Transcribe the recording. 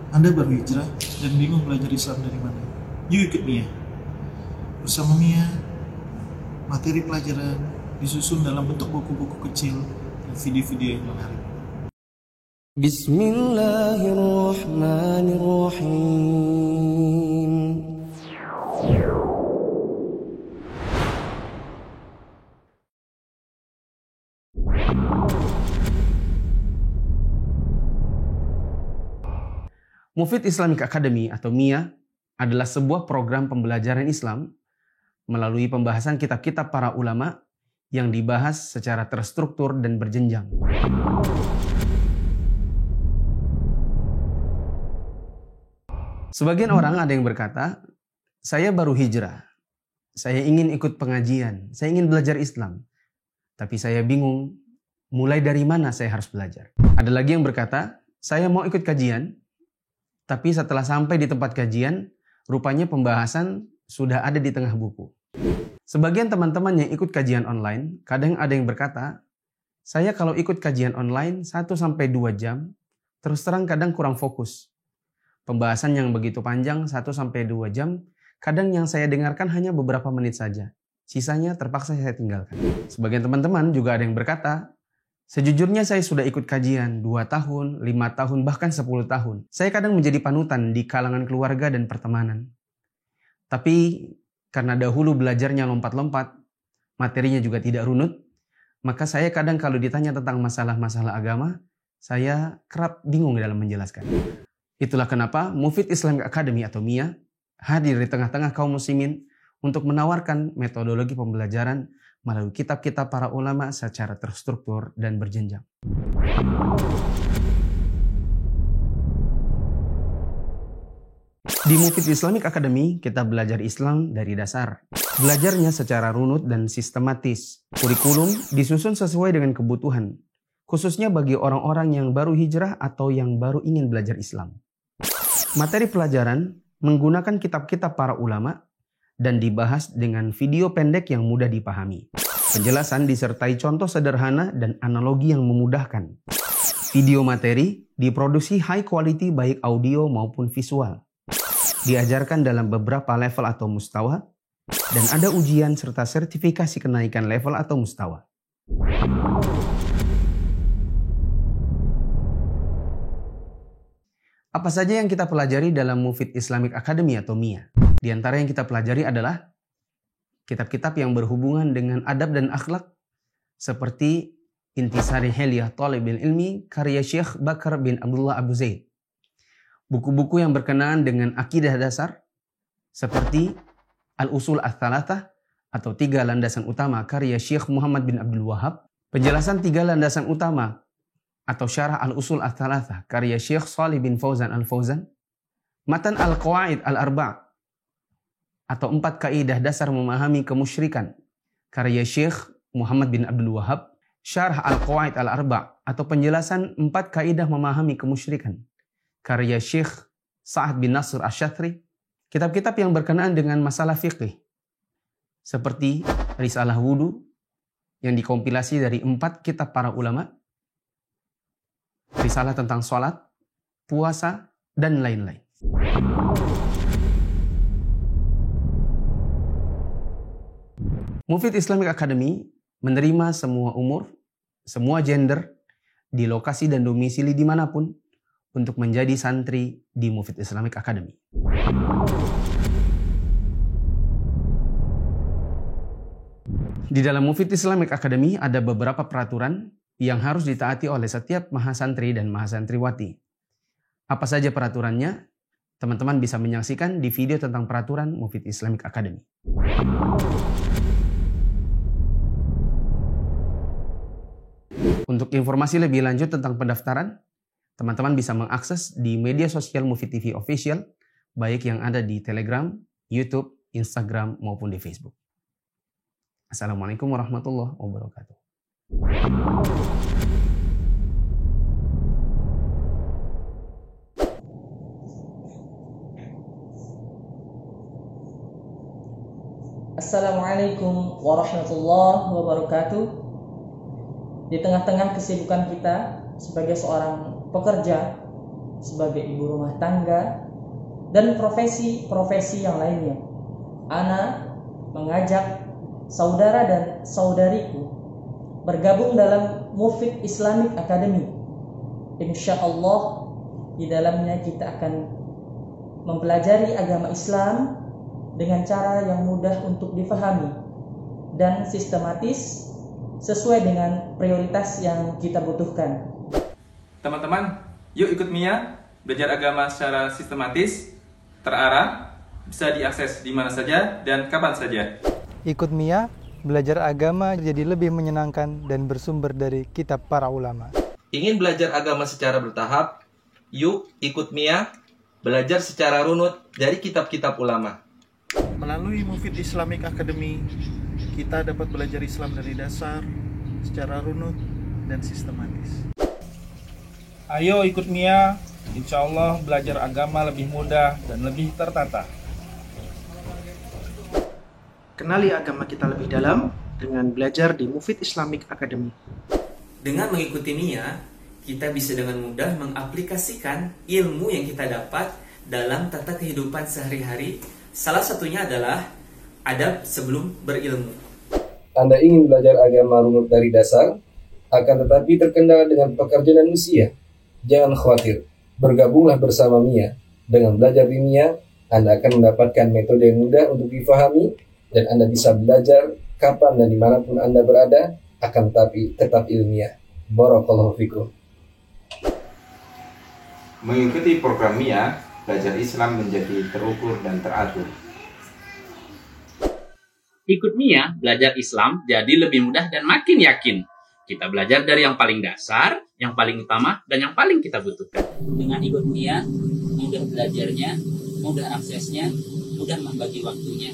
Anda baru hijrah dan bingung belajar Islam dari mana? Yuk ikut Mia. Bersama Mia, materi pelajaran disusun dalam bentuk buku-buku kecil dan video-video yang menarik. Bismillahirrahmanirrahim. Mufid Islamic Academy atau MIA adalah sebuah program pembelajaran Islam melalui pembahasan kitab-kitab para ulama yang dibahas secara terstruktur dan berjenjang. Sebagian orang ada yang berkata, saya baru hijrah, saya ingin ikut pengajian, saya ingin belajar Islam, tapi saya bingung mulai dari mana saya harus belajar. Ada lagi yang berkata, saya mau ikut kajian, tapi setelah sampai di tempat kajian, rupanya pembahasan sudah ada di tengah buku. Sebagian teman-teman yang ikut kajian online, kadang ada yang berkata, saya kalau ikut kajian online 1-2 jam, terus terang kadang kurang fokus. Pembahasan yang begitu panjang 1-2 jam, kadang yang saya dengarkan hanya beberapa menit saja. Sisanya terpaksa saya tinggalkan. Sebagian teman-teman juga ada yang berkata, sejujurnya saya sudah ikut kajian 2 tahun, 5 tahun, bahkan 10 tahun. Saya kadang menjadi panutan di kalangan keluarga dan pertemanan. Tapi karena dahulu belajarnya lompat-lompat, materinya juga tidak runut, maka saya kadang kalau ditanya tentang masalah-masalah agama, saya kerap bingung dalam menjelaskan. Itulah kenapa Mufid Islamic Academy atau MIA hadir di tengah-tengah kaum muslimin untuk menawarkan metodologi pembelajaran melalui kitab-kitab para ulama secara terstruktur dan berjenjang. Di Mufid Islamic Academy, kita belajar Islam dari dasar. Belajarnya secara runut dan sistematis. Kurikulum disusun sesuai dengan kebutuhan, khususnya bagi orang-orang yang baru hijrah atau yang baru ingin belajar Islam. Materi pelajaran menggunakan kitab-kitab para ulama dan dibahas dengan video pendek yang mudah dipahami. Penjelasan disertai contoh sederhana dan analogi yang memudahkan. Video materi diproduksi high quality baik audio maupun visual. Diajarkan dalam beberapa level atau mustawa, dan ada ujian serta sertifikasi kenaikan level atau mustawa. Apa saja yang kita pelajari dalam Mufid Islamic Academy atau MIA? Di antara yang kita pelajari adalah kitab-kitab yang berhubungan dengan adab dan akhlak seperti Intisari Hilyah Thalibil Ilmi karya Syekh Bakar bin Abdullah Abu Zaid. Buku-buku yang berkenaan dengan akidah dasar seperti Al-Usul Ats-Tsalatsah atau 3 landasan utama karya Syekh Muhammad bin Abdul Wahhab. Penjelasan 3 landasan utama atau Syarah Al-Usul Ats-Tsalatsah karya Syekh Shalih bin Fauzan Al-Fauzan. Matan Al-Qawaid Al-Arba' atau 4 kaidah dasar memahami kemusyrikan karya Syekh Muhammad bin Abdul Wahhab. Syarah Al-Qawaid Al-Arba' atau penjelasan 4 kaidah memahami kemusyrikan karya Syekh Sa'ad bin Nasr Asy-Syatri. Kitab-kitab yang berkenaan dengan masalah fiqih seperti Risalah Wudu yang dikompilasi dari 4 kitab para ulama, risalah tentang sholat, puasa, dan lain-lain. Mufid Islamic Academy menerima semua umur, semua gender, di lokasi dan domisili dimanapun untuk menjadi santri di Mufid Islamic Academy. Di dalam Mufid Islamic Academy ada beberapa peraturan yang harus ditaati oleh setiap mahasantri dan mahasantriwati. Apa saja peraturannya? Teman-teman bisa menyaksikan di video tentang peraturan Mufid Islamic Academy. Untuk informasi lebih lanjut tentang pendaftaran, teman-teman bisa mengakses di media sosial Mufid TV Official, baik yang ada di Telegram, YouTube, Instagram, maupun di Facebook. Assalamualaikum warahmatullahi wabarakatuh. Assalamualaikum warahmatullahi wabarakatuh. Di tengah-tengah kesibukan kita sebagai seorang pekerja sebagai ibu rumah tangga, dan profesi-profesi yang lainnya. Ana mengajak saudara dan saudariku bergabung dalam Mufid Islamic Academy. Insya Allah di dalamnya kita akan mempelajari agama Islam dengan cara yang mudah untuk difahami dan sistematis sesuai dengan prioritas yang kita butuhkan. Teman-teman, yuk ikut Mia belajar agama secara sistematis, terarah, bisa diakses di mana saja dan kapan saja. Ikut Mia belajar agama jadi lebih menyenangkan dan bersumber dari kitab para ulama. Ingin belajar agama secara bertahap? Yuk ikut Mia belajar secara runut dari kitab-kitab ulama. Melalui Mufid Islamic Academy, kita dapat belajar Islam dari dasar, secara runut, dan sistematis. Ayo ikut Mia, insya Allah belajar agama lebih mudah dan lebih tertata. Kenali agama kita lebih dalam dengan belajar di Mufid Islamic Academy. Dengan mengikuti Mia, kita bisa dengan mudah mengaplikasikan ilmu yang kita dapat dalam tata kehidupan sehari-hari. Salah satunya adalah adab sebelum berilmu. Anda ingin belajar agama runut dari dasar, akan tetapi terkendala dengan pekerjaan dan usia? Jangan khawatir, bergabunglah bersama Mia. Dengan belajar di Mia, Anda akan mendapatkan metode yang mudah untuk difahami, dan Anda bisa belajar kapan dan dimanapun Anda berada, akan tetapi tetap ilmiah. Barakallahu fikum. Mengikuti program Mia, belajar Islam menjadi terukur dan teratur. Ikut Mia, belajar Islam jadi lebih mudah dan makin yakin. Kita belajar dari yang paling dasar, yang paling utama, dan yang paling kita butuhkan. Dengan ikut Mia, mudah belajarnya, mudah aksesnya, mudah membagi waktunya.